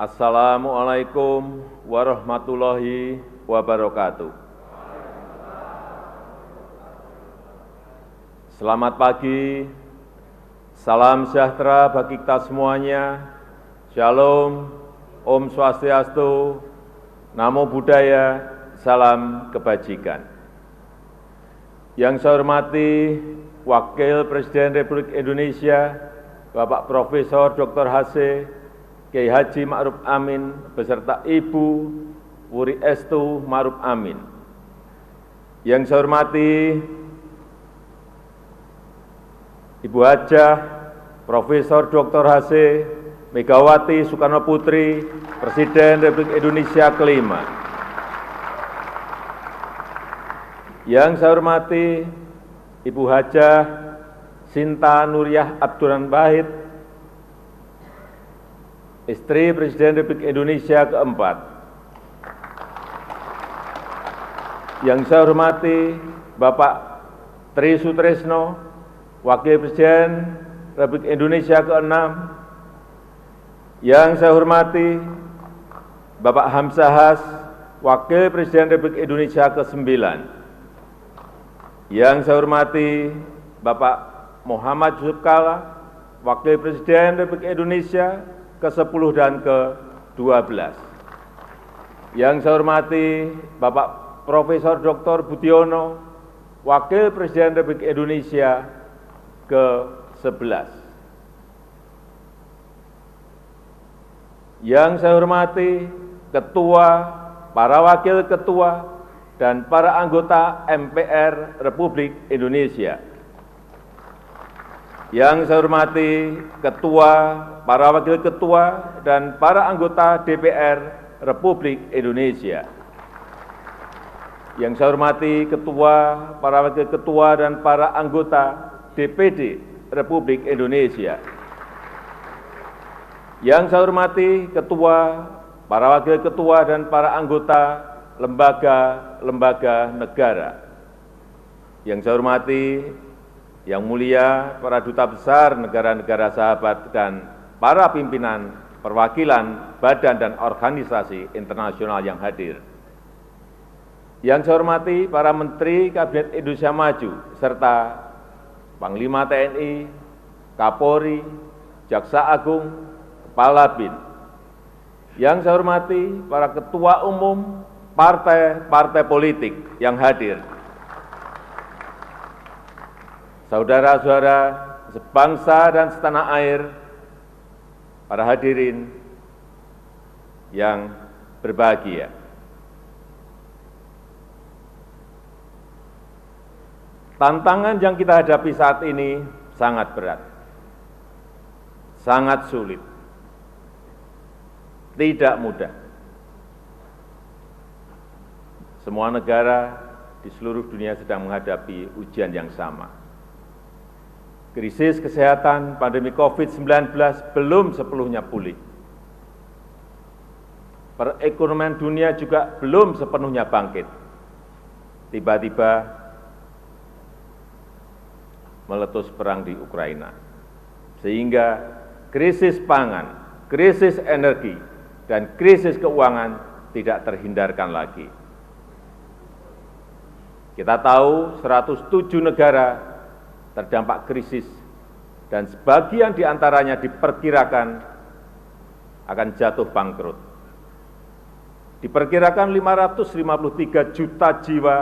Assalamualaikum warahmatullahi wabarakatuh. Selamat pagi, salam sejahtera bagi kita semuanya, Shalom, Om Swastiastu, Namo Buddhaya, salam kebajikan. Yang saya hormati Wakil Presiden Republik Indonesia, Bapak Profesor Dr. H.C. Kiai Haji Ma'ruf Amin beserta Ibu Wuri Estu Ma'ruf Amin. Yang saya hormati Ibu Hajah Profesor Dr. H.C. Megawati Soekarno Putri, Presiden Republik Indonesia kelima. Yang saya hormati Ibu Hajah Sinta Nuriyah Abdurrahman Wahid, istri Presiden Republik Indonesia keempat. Yang saya hormati Bapak Tri Sutresno, Wakil Presiden Republik Indonesia keenam. Yang saya hormati Bapak Hamzahas, Wakil Presiden Republik Indonesia ke-9. Yang saya hormati Bapak Muhammad Yusuf Kalla, Wakil Presiden Republik Indonesia ke-10 dan ke-12. Yang saya hormati Bapak Profesor Dr. Budiono, Wakil Presiden Republik Indonesia ke-11. Yang saya hormati Ketua, para Wakil Ketua, dan para anggota MPR Republik Indonesia. Yang saya hormati Ketua, para Wakil Ketua, dan para anggota DPR Republik Indonesia. Yang saya hormati Ketua, para Wakil Ketua, dan para anggota DPD Republik Indonesia. Yang saya hormati Ketua, para Wakil Ketua, dan para anggota lembaga-lembaga negara. Yang saya hormati Yang mulia para duta besar negara-negara sahabat dan para pimpinan perwakilan badan dan organisasi internasional yang hadir. Yang saya hormati para Menteri Kabinet Indonesia Maju serta Panglima TNI, Kapolri, Jaksa Agung, Kepala BIN. Yang saya hormati para Ketua Umum partai-partai politik yang hadir. Saudara-saudara sebangsa dan setanah air, para hadirin yang berbahagia. Tantangan yang kita hadapi saat ini sangat berat, sangat sulit, tidak mudah. Semua negara di seluruh dunia sedang menghadapi ujian yang sama. Krisis kesehatan pandemi COVID-19 belum sepenuhnya pulih. Perekonomian dunia juga belum sepenuhnya bangkit. Tiba-tiba meletus perang di Ukraina. Sehingga krisis pangan, krisis energi, dan krisis keuangan tidak terhindarkan lagi. Kita tahu 107 negara terdampak krisis dan sebagian di antaranya diperkirakan akan jatuh bangkrut. Diperkirakan 553 juta jiwa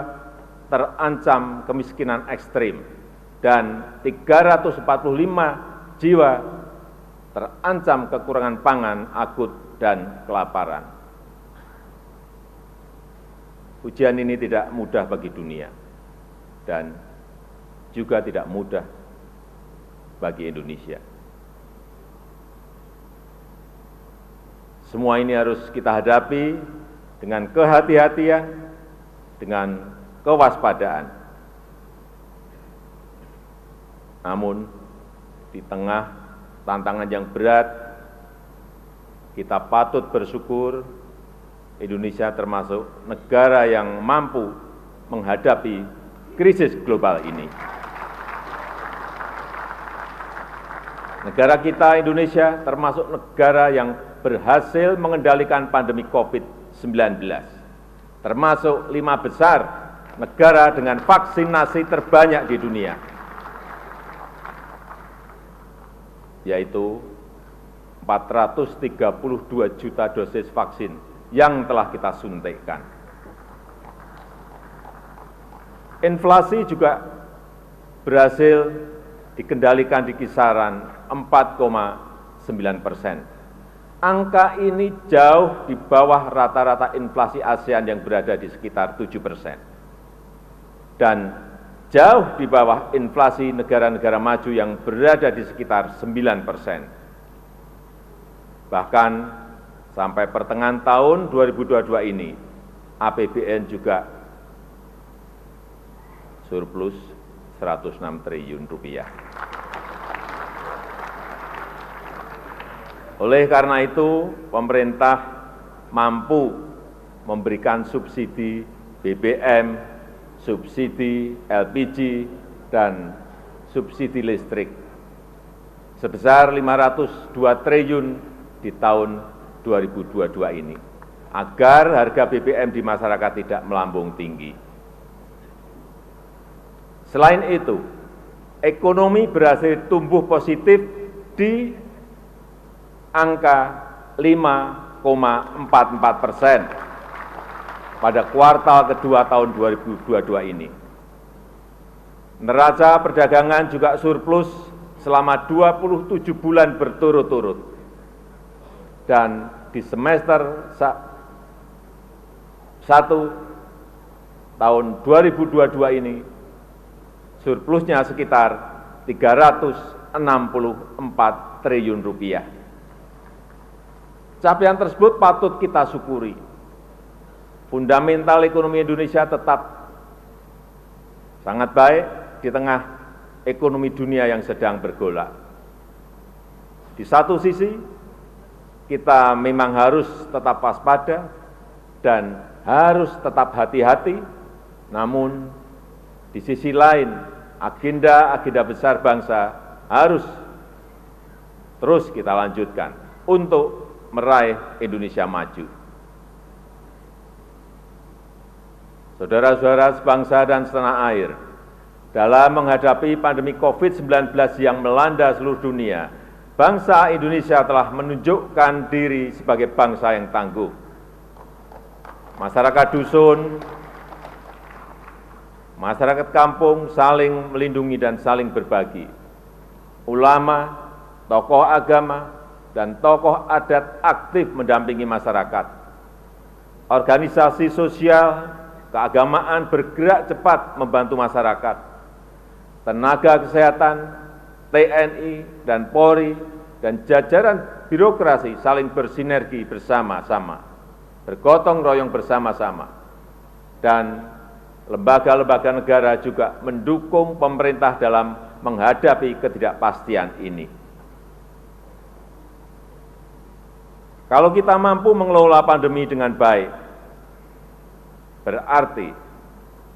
terancam kemiskinan ekstrim dan 345 jiwa terancam kekurangan pangan akut dan kelaparan. Ujian ini tidak mudah bagi dunia dan juga tidak mudah bagi Indonesia. Semua ini harus kita hadapi dengan kehati-hatian, dengan kewaspadaan. Namun, di tengah tantangan yang berat, kita patut bersyukur Indonesia termasuk negara yang mampu menghadapi krisis global ini. Negara kita Indonesia termasuk negara yang berhasil mengendalikan pandemi COVID-19, termasuk 5 besar negara dengan vaksinasi terbanyak di dunia, yaitu 432 juta dosis vaksin yang telah kita suntikkan. Inflasi juga berhasil dikendalikan di kisaran 4,9%. Angka ini jauh di bawah rata-rata inflasi ASEAN yang berada di sekitar 7%. Dan jauh di bawah inflasi negara-negara maju yang berada di sekitar 9%. Bahkan sampai pertengahan tahun 2022 ini, APBN juga surplus 106 triliun rupiah. Oleh karena itu, pemerintah mampu memberikan subsidi BBM, subsidi LPG, dan subsidi listrik sebesar 502 triliun di tahun 2022 ini, agar harga BBM di masyarakat tidak melambung tinggi. Selain itu, ekonomi berhasil tumbuh positif di angka 5,44% pada kuartal kedua tahun 2022 ini. Neraca perdagangan juga surplus selama 27 bulan berturut-turut. Dan di semester 1 tahun 2022 ini, surplusnya sekitar 364 triliun rupiah. Capaian tersebut patut kita syukuri. Fundamental ekonomi Indonesia tetap sangat baik di tengah ekonomi dunia yang sedang bergolak. Di satu sisi, kita memang harus tetap waspada dan harus tetap hati-hati, namun di sisi lain, agenda-agenda besar bangsa harus terus kita lanjutkan untuk meraih Indonesia maju. Saudara-saudara sebangsa dan setanah air, dalam menghadapi pandemi COVID-19 yang melanda seluruh dunia, bangsa Indonesia telah menunjukkan diri sebagai bangsa yang tangguh. Masyarakat dusun, masyarakat kampung saling melindungi dan saling berbagi. Ulama, tokoh agama, dan tokoh adat aktif mendampingi masyarakat. Organisasi sosial, keagamaan bergerak cepat membantu masyarakat. Tenaga kesehatan, TNI, dan Polri, dan jajaran birokrasi saling bersinergi bersama-sama, bergotong royong bersama-sama. Dan lembaga-lembaga negara juga mendukung pemerintah dalam menghadapi ketidakpastian ini. Kalau kita mampu mengelola pandemi dengan baik,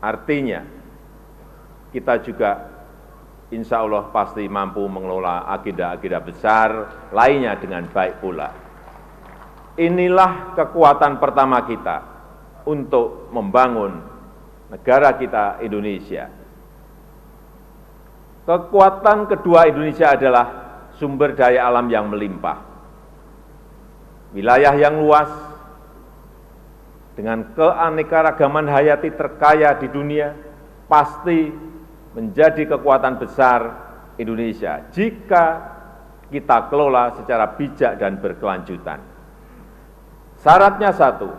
artinya kita juga insya Allah pasti mampu mengelola agenda-agenda besar lainnya dengan baik pula. Inilah kekuatan pertama kita untuk membangun negara kita Indonesia. Kekuatan kedua Indonesia adalah sumber daya alam yang melimpah. Wilayah yang luas, dengan keanekaragaman hayati terkaya di dunia, pasti menjadi kekuatan besar Indonesia jika kita kelola secara bijak dan berkelanjutan. Syaratnya satu,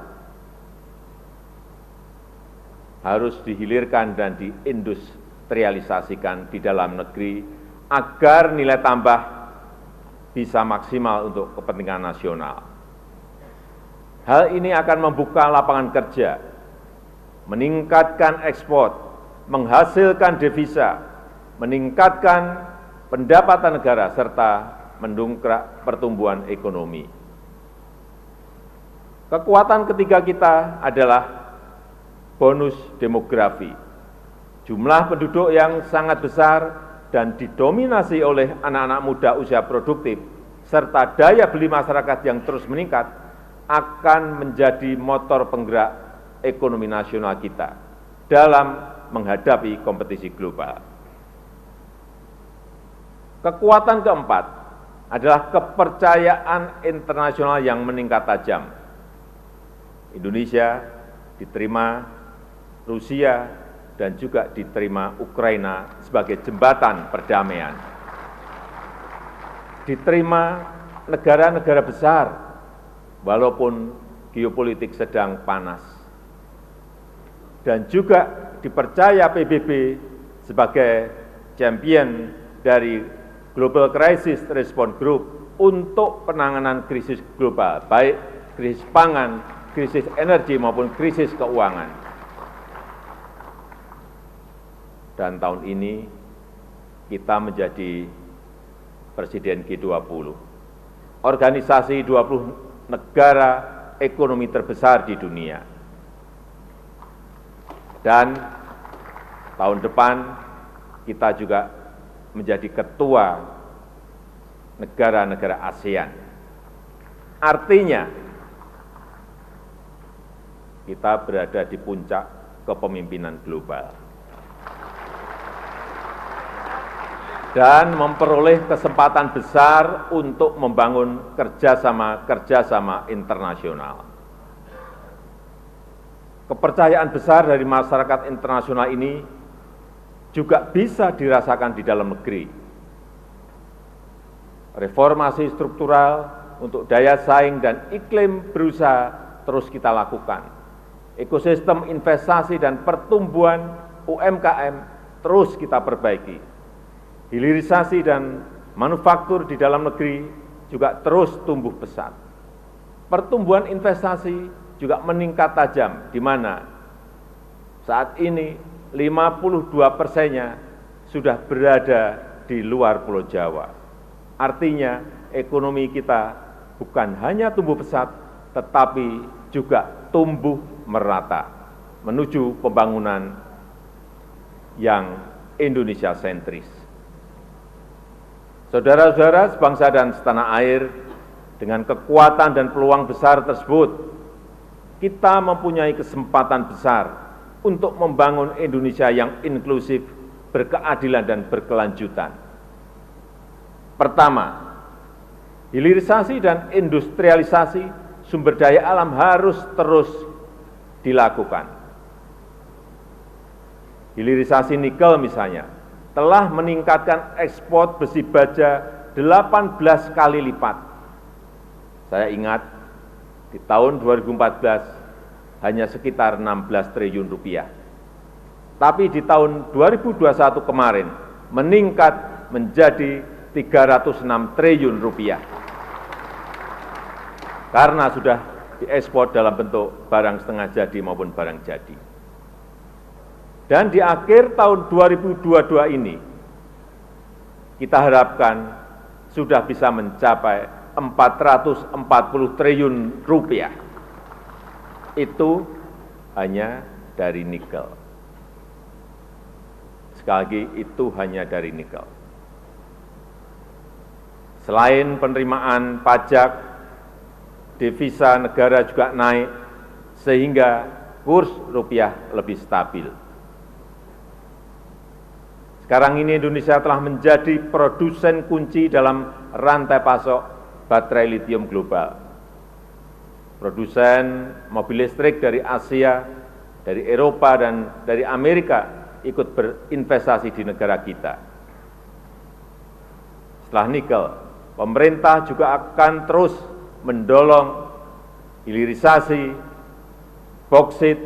harus dihilirkan dan diindustrialisasikan di dalam negeri agar nilai tambah bisa maksimal untuk kepentingan nasional. Hal ini akan membuka lapangan kerja, meningkatkan ekspor, menghasilkan devisa, meningkatkan pendapatan negara, serta mendongkrak pertumbuhan ekonomi. Kekuatan ketiga kita adalah bonus demografi. Jumlah penduduk yang sangat besar dan didominasi oleh anak-anak muda usia produktif serta daya beli masyarakat yang terus meningkat akan menjadi motor penggerak ekonomi nasional kita dalam menghadapi kompetisi global. Kekuatan keempat adalah kepercayaan internasional yang meningkat tajam. Indonesia diterima Rusia dan juga diterima Ukraina sebagai jembatan perdamaian. Diterima negara-negara besar, walaupun geopolitik sedang panas. Dan juga dipercaya PBB sebagai champion dari Global Crisis Response Group untuk penanganan krisis global, baik krisis pangan, krisis energi maupun krisis keuangan. Dan tahun ini kita menjadi Presiden G20, organisasi 20 negara ekonomi terbesar di dunia. Dan tahun depan kita juga menjadi ketua negara-negara ASEAN. Artinya, kita berada di puncak kepemimpinan global. Dan memperoleh kesempatan besar untuk membangun kerjasama internasional. Kepercayaan besar dari masyarakat internasional ini juga bisa dirasakan di dalam negeri. Reformasi struktural untuk daya saing dan iklim berusaha terus kita lakukan. Ekosistem investasi dan pertumbuhan UMKM terus kita perbaiki. Hilirisasi dan manufaktur di dalam negeri juga terus tumbuh pesat. Pertumbuhan investasi juga meningkat tajam, di mana saat ini 52%-nya sudah berada di luar Pulau Jawa. Artinya ekonomi kita bukan hanya tumbuh pesat, tetapi juga tumbuh merata menuju pembangunan yang Indonesia sentris. Saudara-saudara sebangsa dan setanah air, dengan kekuatan dan peluang besar tersebut, kita mempunyai kesempatan besar untuk membangun Indonesia yang inklusif, berkeadilan dan berkelanjutan. Pertama, hilirisasi dan industrialisasi sumber daya alam harus terus dilakukan. Hilirisasi nikel misalnya, telah meningkatkan ekspor besi baja 18 kali lipat. Saya ingat di tahun 2014 hanya sekitar 16 triliun rupiah. Tapi di tahun 2021 kemarin meningkat menjadi 306 triliun rupiah. Karena sudah diekspor dalam bentuk barang setengah jadi maupun barang jadi. Dan di akhir tahun 2022 ini, kita harapkan sudah bisa mencapai 440 triliun rupiah. Itu hanya dari nikel. Sekali lagi, itu hanya dari nikel. Selain penerimaan pajak, devisa negara juga naik, sehingga kurs rupiah lebih stabil. Sekarang ini Indonesia telah menjadi produsen kunci dalam rantai pasok baterai litium global. Produsen mobil listrik dari Asia, dari Eropa, dan dari Amerika ikut berinvestasi di negara kita. Setelah nikel, pemerintah juga akan terus mendorong hilirisasi boksit,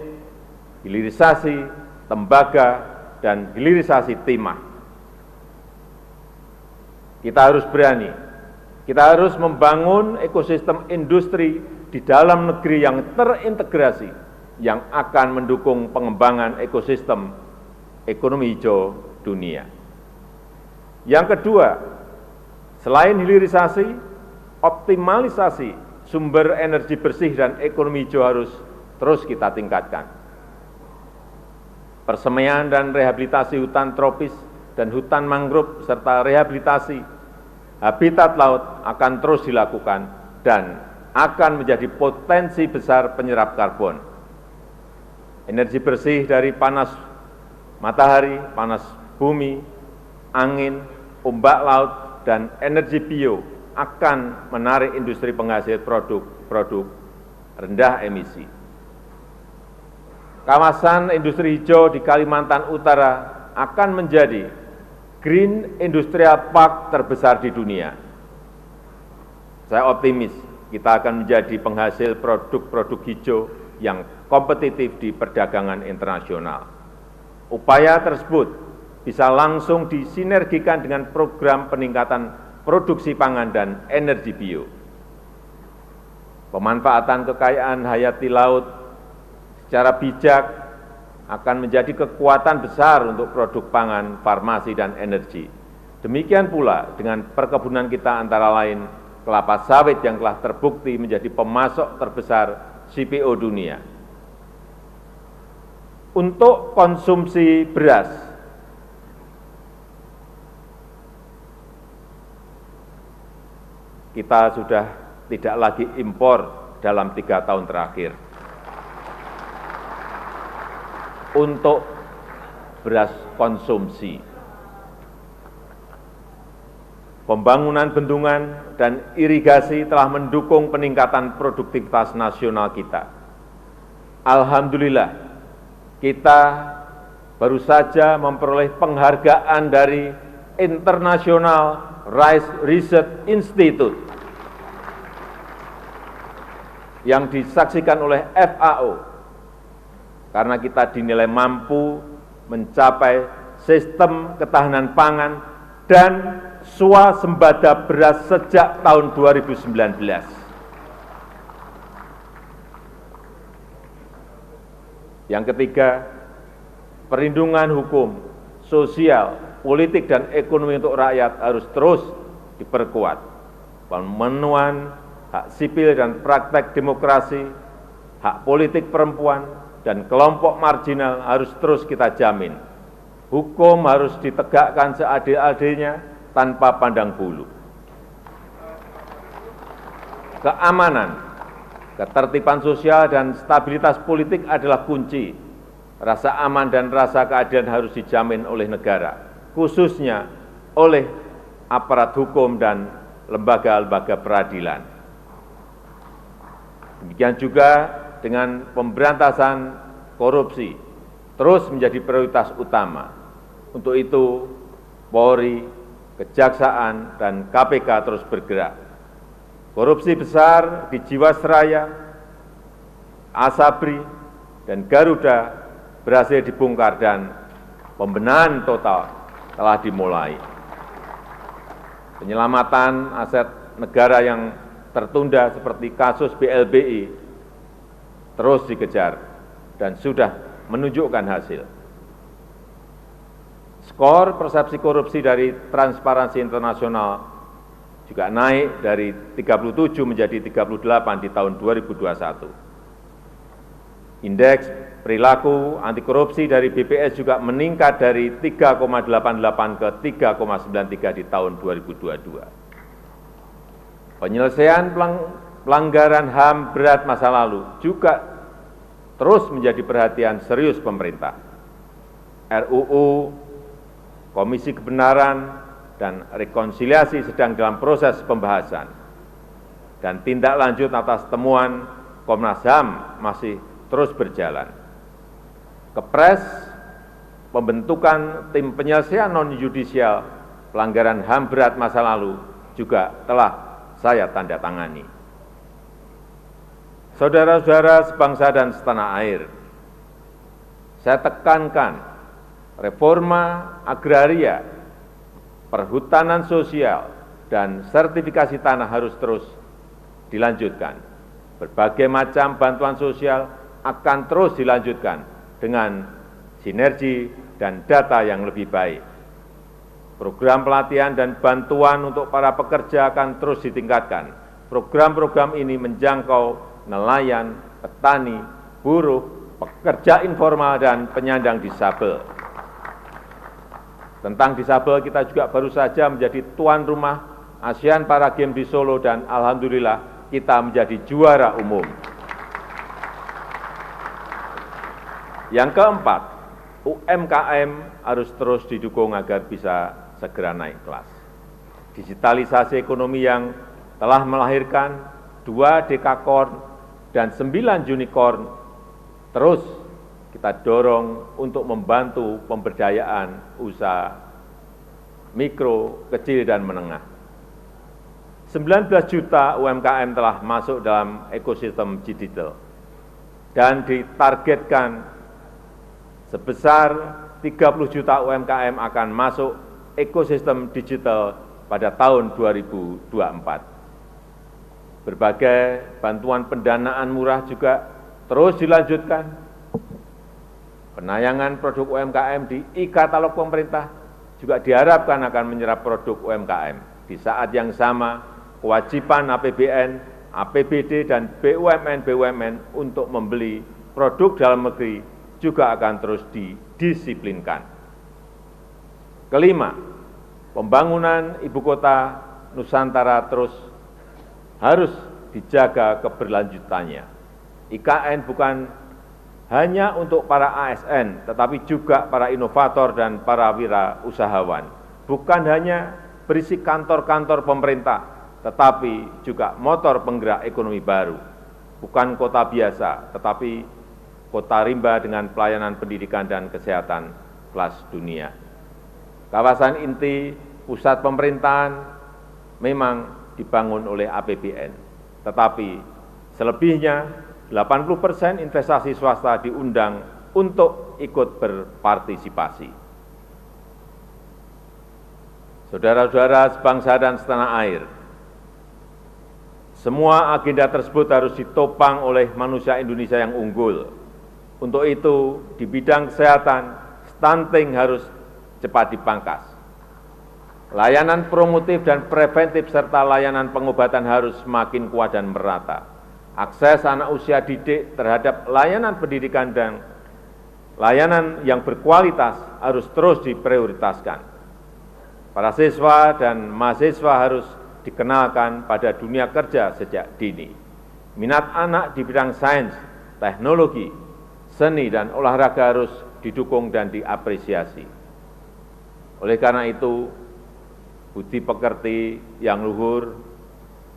hilirisasi tembaga, dan hilirisasi timah. Kita harus berani, kita harus membangun ekosistem industri di dalam negeri yang terintegrasi, yang akan mendukung pengembangan ekosistem ekonomi hijau dunia. Yang kedua, selain hilirisasi, optimalisasi sumber energi bersih dan ekonomi hijau harus terus kita tingkatkan. Persemaian dan rehabilitasi hutan tropis dan hutan mangrove serta rehabilitasi habitat laut akan terus dilakukan dan akan menjadi potensi besar penyerap karbon. Energi bersih dari panas matahari, panas bumi, angin, ombak laut, dan energi bio akan menarik industri penghasil produk-produk rendah emisi. Kawasan industri hijau di Kalimantan Utara akan menjadi Green Industrial Park terbesar di dunia. Saya optimis kita akan menjadi penghasil produk-produk hijau yang kompetitif di perdagangan internasional. Upaya tersebut bisa langsung disinergikan dengan program peningkatan produksi pangan dan energi bio. Pemanfaatan kekayaan hayati laut secara bijak akan menjadi kekuatan besar untuk produk pangan, farmasi, dan energi. Demikian pula dengan perkebunan kita antara lain kelapa sawit yang telah terbukti menjadi pemasok terbesar CPO dunia. Untuk konsumsi beras, kita sudah tidak lagi impor dalam 3 tahun terakhir. Untuk beras konsumsi, pembangunan bendungan dan irigasi telah mendukung peningkatan produktivitas nasional kita. Alhamdulillah, kita baru saja memperoleh penghargaan dari International Rice Research Institute yang disaksikan oleh FAO karena kita dinilai mampu mencapai sistem ketahanan pangan dan swasembada beras sejak tahun 2019. Yang ketiga, perlindungan hukum, sosial, politik, dan ekonomi untuk rakyat harus terus diperkuat. Pemenuhan hak sipil dan praktek demokrasi, hak politik perempuan, dan kelompok marginal harus terus kita jamin. Hukum harus ditegakkan seadil-adilnya tanpa pandang bulu. Keamanan, ketertiban sosial, dan stabilitas politik adalah kunci. Rasa aman dan rasa keadilan harus dijamin oleh negara, khususnya oleh aparat hukum dan lembaga-lembaga peradilan. Demikian juga dengan pemberantasan korupsi terus menjadi prioritas utama. Untuk itu, Polri, Kejaksaan, dan KPK terus bergerak. Korupsi besar di Jiwasraya, Asabri, dan Garuda berhasil dibongkar dan pembenahan total telah dimulai. Penyelamatan aset negara yang tertunda seperti kasus BLBI terus dikejar dan sudah menunjukkan hasil. Skor persepsi korupsi dari Transparansi Internasional juga naik dari 37 menjadi 38 di tahun 2021. Indeks perilaku anti korupsi dari BPS juga meningkat dari 3,88 ke 3,93 di tahun 2022. Penyelesaian pelanggaran HAM berat masa lalu juga terus menjadi perhatian serius pemerintah. RUU, Komisi Kebenaran dan Rekonsiliasi sedang dalam proses pembahasan, dan tindak lanjut atas temuan Komnas HAM masih terus berjalan. Kepres pembentukan tim penyelesaian non-yudisial pelanggaran HAM berat masa lalu juga telah saya tanda tangani. Saudara-saudara sebangsa dan setanah air, saya tekankan reforma agraria, perhutanan sosial, dan sertifikasi tanah harus terus dilanjutkan. Berbagai macam bantuan sosial akan terus dilanjutkan dengan sinergi dan data yang lebih baik. Program pelatihan dan bantuan untuk para pekerja akan terus ditingkatkan. Program-program ini menjangkau nelayan, petani, buruh, pekerja informal, dan penyandang disabel. Tentang disabel, kita juga baru saja menjadi tuan rumah ASEAN Para Games di Solo, dan alhamdulillah kita menjadi juara umum. Yang keempat, UMKM harus terus didukung agar bisa segera naik kelas. Digitalisasi ekonomi yang telah melahirkan 2 dekakorn dan 9 unicorn terus kita dorong untuk membantu pemberdayaan usaha mikro, kecil, dan menengah. 19 juta UMKM telah masuk dalam ekosistem digital dan ditargetkan sebesar 30 juta UMKM akan masuk ekosistem digital pada tahun 2024. Berbagai bantuan pendanaan murah juga terus dilanjutkan. Penayangan produk UMKM di e-katalog pemerintah juga diharapkan akan menyerap produk UMKM. Di saat yang sama, kewajiban APBN, APBD, dan BUMN untuk membeli produk dalam negeri juga akan terus didisiplinkan. Kelima, pembangunan ibu kota Nusantara terus harus dijaga keberlanjutannya. IKN bukan hanya untuk para ASN, tetapi juga para inovator dan para wirausahawan. Bukan hanya berisi kantor-kantor pemerintah, tetapi juga motor penggerak ekonomi baru. Bukan kota biasa, tetapi kota rimba dengan pelayanan pendidikan dan kesehatan kelas dunia. Kawasan inti pusat pemerintahan memang dibangun oleh APBN, tetapi selebihnya 80% investasi swasta diundang untuk ikut berpartisipasi. Saudara-saudara sebangsa dan setanah air, semua agenda tersebut harus ditopang oleh manusia Indonesia yang unggul. Untuk itu, di bidang kesehatan, stunting harus cepat dipangkas. Layanan promotif dan preventif serta layanan pengobatan harus semakin kuat dan merata. Akses anak usia didik terhadap layanan pendidikan dan layanan yang berkualitas harus terus diprioritaskan. Para siswa dan mahasiswa harus dikenalkan pada dunia kerja sejak dini. Minat anak di bidang sains, teknologi, seni, dan olahraga harus didukung dan diapresiasi. Oleh karena itu, budi pekerti yang luhur,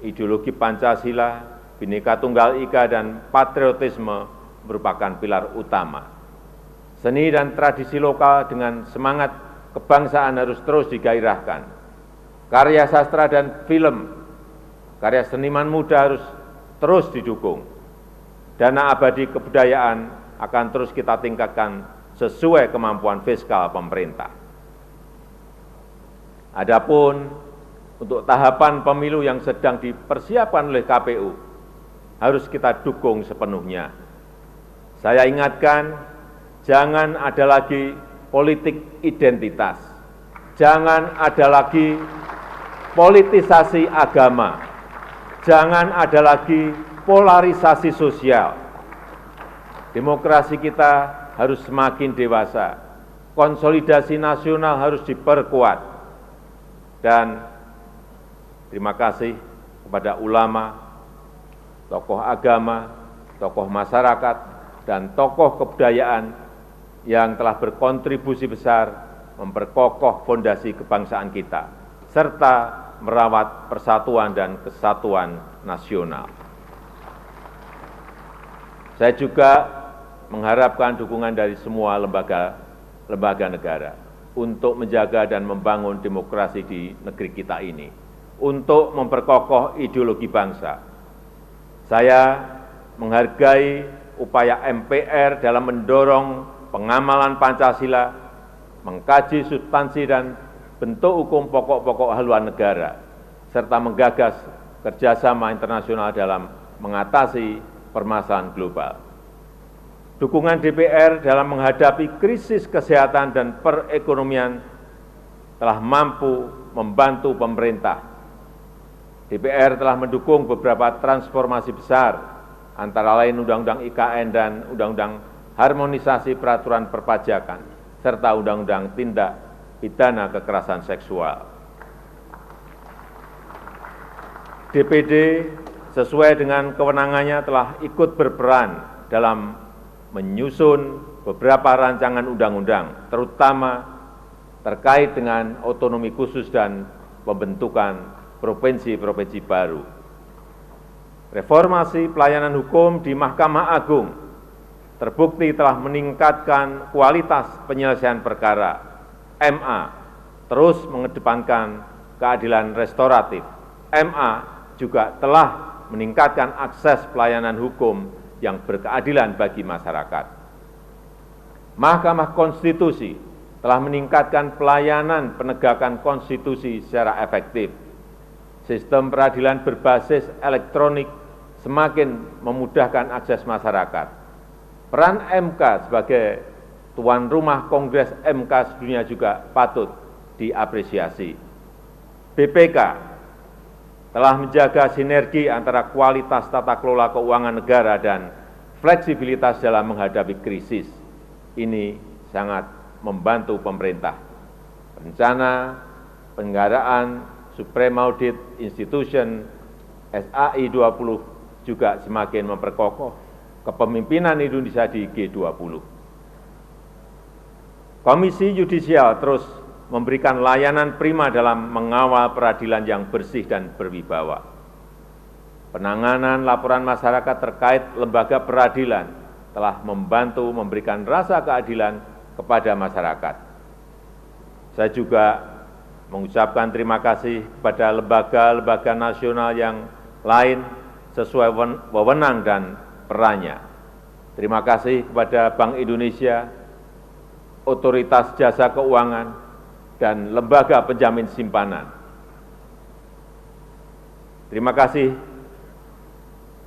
ideologi Pancasila, Bhinneka Tunggal Ika, dan patriotisme merupakan pilar utama. Seni dan tradisi lokal dengan semangat kebangsaan harus terus digairahkan. Karya sastra dan film, karya seniman muda harus terus didukung. Dana abadi kebudayaan akan terus kita tingkatkan sesuai kemampuan fiskal pemerintah. Adapun untuk tahapan pemilu yang sedang dipersiapkan oleh KPU, harus kita dukung sepenuhnya. Saya ingatkan, jangan ada lagi politik identitas, jangan ada lagi politisasi agama, jangan ada lagi polarisasi sosial. Demokrasi kita harus semakin dewasa, konsolidasi nasional harus diperkuat. Dan terima kasih kepada ulama, tokoh agama, tokoh masyarakat, dan tokoh kebudayaan yang telah berkontribusi besar memperkokoh fondasi kebangsaan kita, serta merawat persatuan dan kesatuan nasional. Saya juga mengharapkan dukungan dari semua lembaga negara untuk menjaga dan membangun demokrasi di negeri kita ini, untuk memperkokoh ideologi bangsa. Saya menghargai upaya MPR dalam mendorong pengamalan Pancasila, mengkaji substansi dan bentuk hukum pokok-pokok haluan negara, serta menggagas kerjasama internasional dalam mengatasi permasalahan global. Dukungan DPR dalam menghadapi krisis kesehatan dan perekonomian telah mampu membantu pemerintah. DPR telah mendukung beberapa transformasi besar, antara lain Undang-Undang IKN dan Undang-Undang Harmonisasi Peraturan Perpajakan, serta Undang-Undang Tindak Pidana Kekerasan Seksual. DPD sesuai dengan kewenangannya telah ikut berperan dalam menyusun beberapa rancangan undang-undang, terutama terkait dengan otonomi khusus dan pembentukan provinsi-provinsi baru. Reformasi pelayanan hukum di Mahkamah Agung terbukti telah meningkatkan kualitas penyelesaian perkara. MA terus mengedepankan keadilan restoratif. MA juga telah meningkatkan akses pelayanan hukum yang berkeadilan bagi masyarakat. Mahkamah Konstitusi telah meningkatkan pelayanan penegakan konstitusi secara efektif. Sistem peradilan berbasis elektronik semakin memudahkan akses masyarakat. Peran MK sebagai tuan rumah Kongres MK sedunia juga patut diapresiasi. BPK telah menjaga sinergi antara kualitas tata kelola keuangan negara dan fleksibilitas dalam menghadapi krisis. Ini sangat membantu pemerintah. Rencana penyelenggaraan Supreme Audit Institution SAI 20 juga semakin memperkokoh kepemimpinan Indonesia di G20. Komisi Yudisial terus memberikan layanan prima dalam mengawal peradilan yang bersih dan berwibawa. Penanganan laporan masyarakat terkait lembaga peradilan telah membantu memberikan rasa keadilan kepada masyarakat. Saya juga mengucapkan terima kasih kepada lembaga-lembaga nasional yang lain sesuai wewenang dan perannya. Terima kasih kepada Bank Indonesia, Otoritas Jasa Keuangan, dan lembaga penjamin simpanan. Terima kasih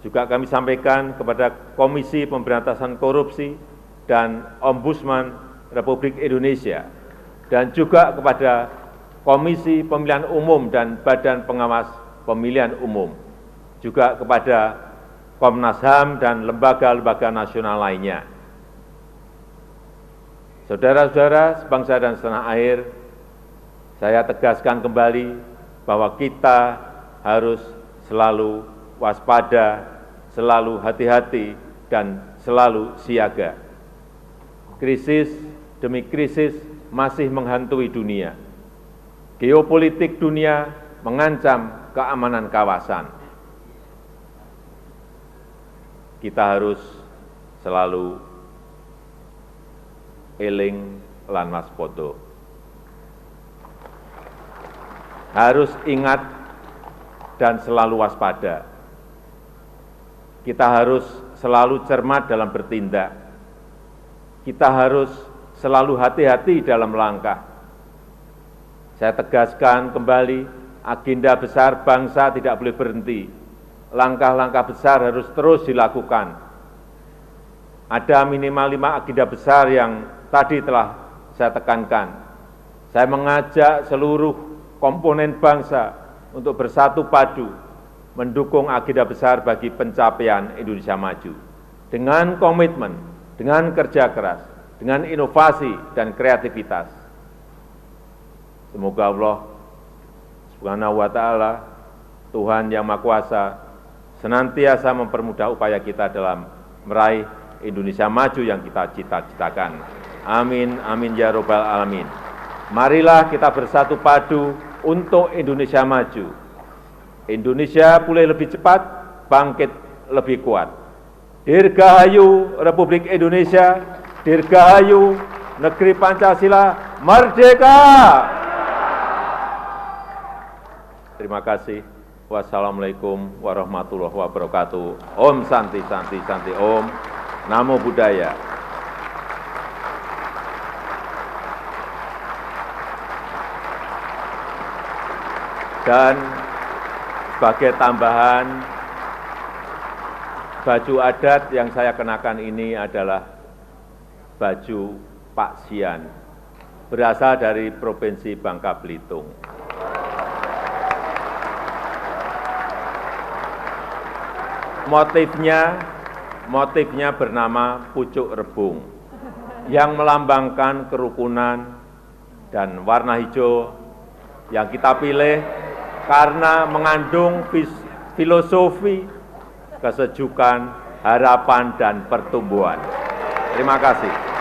juga kami sampaikan kepada Komisi Pemberantasan Korupsi dan Ombudsman Republik Indonesia, dan juga kepada Komisi Pemilihan Umum dan Badan Pengawas Pemilihan Umum, juga kepada Komnas HAM dan lembaga-lembaga nasional lainnya. Saudara-saudara sebangsa dan setanah air, saya tegaskan kembali bahwa kita harus selalu waspada, selalu hati-hati, dan selalu siaga. Krisis demi krisis masih menghantui dunia. Geopolitik dunia mengancam keamanan kawasan. Kita harus selalu eling lan waspada. Harus ingat dan selalu waspada. Kita harus selalu cermat dalam bertindak. Kita harus selalu hati-hati dalam langkah. Saya tegaskan kembali, agenda besar bangsa tidak boleh berhenti. Langkah-langkah besar harus terus dilakukan. Ada minimal 5 agenda besar yang tadi telah saya tekankan. Saya mengajak seluruh komponen bangsa untuk bersatu padu mendukung agenda besar bagi pencapaian Indonesia maju. Dengan komitmen, dengan kerja keras, dengan inovasi dan kreativitas. Semoga Allah Subhanahu wa ta'ala, Tuhan yang Maha Kuasa, senantiasa mempermudah upaya kita dalam meraih Indonesia maju yang kita cita-citakan. Amin, amin ya robbal alamin. Marilah kita bersatu padu untuk Indonesia maju. Indonesia pulih lebih cepat, bangkit lebih kuat. Dirgahayu Republik Indonesia, dirgahayu Negeri Pancasila, merdeka! Terima kasih. Wassalamualaikum warahmatullahi wabarakatuh. Om Santi Santi Santi Om. Namo Buddhaya. Dan sebagai tambahan, baju adat yang saya kenakan ini adalah baju Pak Sian, berasal dari Provinsi Bangka Belitung. Motifnya bernama pucuk rebung, yang melambangkan kerukunan, dan warna hijau yang kita pilih karena mengandung filosofi, kesejukan, harapan, dan pertumbuhan. Terima kasih.